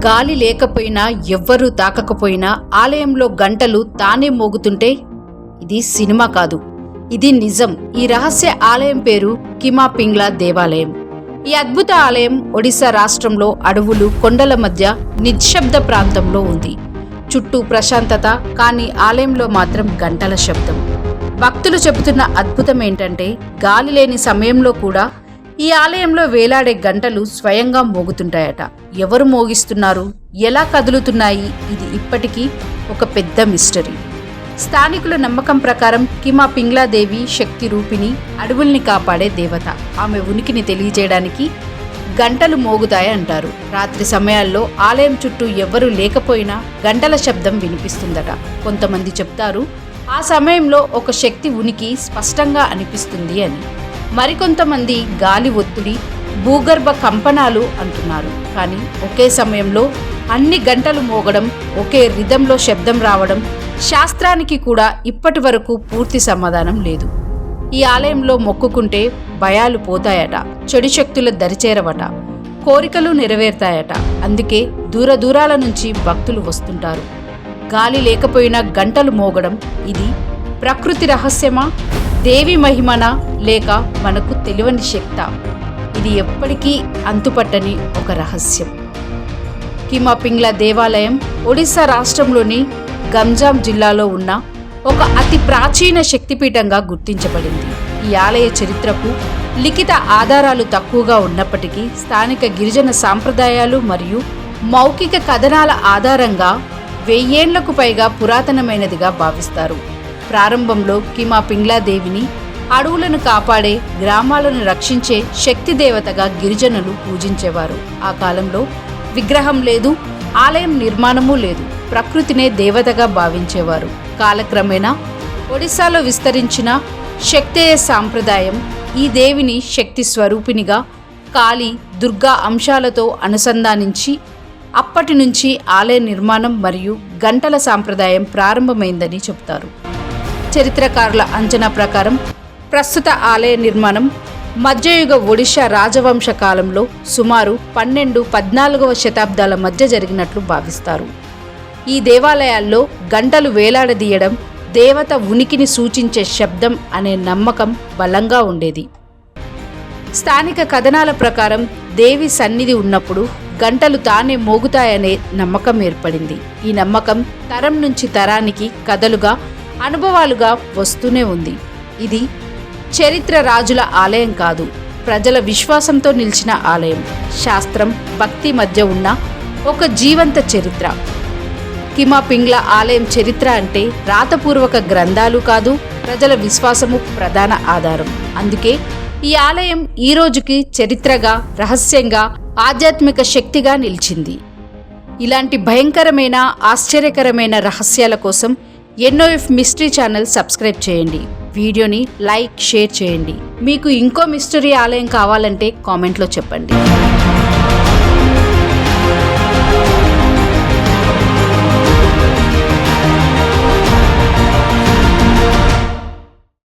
గాలి లేకపోయినా ఎవ్వరూ తాకకపోయినా ఆలయంలో గంటలు తానే మోగుతుంటే ఇది సినిమా కాదు, ఇది నిజం. ఈ రహస్య ఆలయం పేరు కిమా పింగ్లా దేవాలయం. ఈ అద్భుత ఆలయం ఒడిశా రాష్ట్రంలో అడవులు, కొండల మధ్య నిశ్శబ్ద ప్రాంతంలో ఉంది. చుట్టూ ప్రశాంతత, కానీ ఆలయంలో మాత్రం గంటల శబ్దం. భక్తులు చెబుతున్న అద్భుతం ఏంటంటే, గాలి లేని సమయంలో కూడా ఈ ఆలయంలో వేలాడే గంటలు స్వయంగా మోగుతుంటాయట. ఎవరు మోగిస్తున్నారు, ఎలా కదులుతున్నాయి, ఇది ఇప్పటికీ ఒక పెద్ద మిస్టరీ. స్థానికుల నమ్మకం ప్రకారం కిమా పింగ్లా దేవి శక్తి రూపిణి, అడవుల్ని కాపాడే దేవత. ఆమె ఉనికిని తెలియజేయడానికి గంటలు మోగుతాయి అంటారు. రాత్రి సమయాల్లో ఆలయం చుట్టూ ఎవ్వరూ లేకపోయినా గంటల శబ్దం వినిపిస్తుందట. కొంతమంది చెప్తారు ఆ సమయంలో ఒక శక్తి ఉనికి స్పష్టంగా అనిపిస్తుంది అని. మరికొంతమంది గాలి ఒత్తిడి, భూగర్భ కంపనాలు అంటున్నారు. కానీ ఒకే సమయంలో అన్ని గంటలు మోగడం, ఒకే రిథంలో శబ్దం రావడం శాస్త్రానికి కూడా ఇప్పటి వరకు పూర్తి సమాధానం లేదు. ఈ ఆలయంలో మొక్కుకుంటే భయాలు పోతాయట, చెడు శక్తుల దరిచేరవట, కోరికలు నెరవేరుతాయట. అందుకే దూర దూరాల నుంచి భక్తులు వస్తుంటారు. గాలి లేకపోయినా గంటలు మోగడం, ఇది ప్రకృతి రహస్యమా, దేవి మహిమనా, లేక మనకు తెలియని శక్తా? ఇది ఎప్పటికీ అంతుపట్టని ఒక రహస్యం. కిమా పింగ్లా దేవాలయం ఒడిశా రాష్ట్రంలోని గంజాం జిల్లాలో ఉన్న ఒక అతి ప్రాచీన శక్తిపీఠంగా గుర్తించబడింది. ఈ ఆలయ చరిత్రకు లిఖిత ఆధారాలు తక్కువగా ఉన్నప్పటికీ స్థానిక గిరిజన సాంప్రదాయాలు మరియు మౌఖిక కథనాల ఆధారంగా 1000 ఏళ్లకు పైగా పురాతనమైనదిగా భావిస్తారు. ప్రారంభంలో కిమా పింగ్లా దేవిని అడవులను కాపాడే, గ్రామాలను రక్షించే శక్తి దేవతగా గిరిజనులు పూజించేవారు. ఆ కాలంలో విగ్రహం లేదు, ఆలయం నిర్మాణమూ లేదు, ప్రకృతినే దేవతగా భావించేవారు. కాలక్రమేణా ఒడిశాలో విస్తరించిన శక్తేయ సాంప్రదాయం ఈ దేవిని శక్తి స్వరూపిణిగా, కాళీ, దుర్గా అంశాలతో అనుసంధానించి అప్పటి నుంచి ఆలయ నిర్మాణం మరియు గంటల సాంప్రదాయం ప్రారంభమైందని చెబుతారు. చరిత్రకారుల అంచనా ప్రకారం ప్రస్తుత ఆలయ నిర్మాణం మధ్యయుగ ఒడిషా రాజవంశ కాలంలో సుమారు 12-14వ శతాబ్దాల మధ్య జరిగినట్లు భావిస్తారు. ఈ దేవాలయాల్లో గంటలు వేలాడదీయడం దేవత ఉనికిని సూచించే శబ్దం అనే నమ్మకం బలంగా ఉండేది. స్థానిక కథనాల ప్రకారం దేవి సన్నిధి ఉన్నప్పుడు గంటలు తానే మోగుతాయనే నమ్మకం ఏర్పడింది. ఈ నమ్మకం తరం నుంచి తరానికి కథలుగా, అనుభవాలుగా వస్తూనే ఉంది. ఇది చరిత్ర రాజుల ఆలయం కాదు, ప్రజల విశ్వాసంతో నిలిచిన ఆలయం. శాస్త్రం, భక్తి మధ్య ఉన్న ఒక జీవంత చరిత్ర. కిమా పింగ్లా ఆలయం చరిత్ర అంటే రాతపూర్వక గ్రంథాలు కాదు, ప్రజల విశ్వాసము ప్రధాన ఆధారం. అందుకే ఈ ఆలయం ఈ రోజుకి చరిత్రగా, రహస్యంగా, ఆధ్యాత్మిక శక్తిగా నిలిచింది. ఇలాంటి భయంకరమైన, ఆశ్చర్యకరమైన రహస్యాల కోసం ఎన్ఓఎఫ్ మిస్టరీ ఛానల్ సబ్స్క్రైబ్ చేయండి. వీడియోని లైక్, షేర్ చేయండి. మీకు ఇంకో మిస్టరీ ఆలయం కావాలంటే కామెంట్లో చెప్పండి.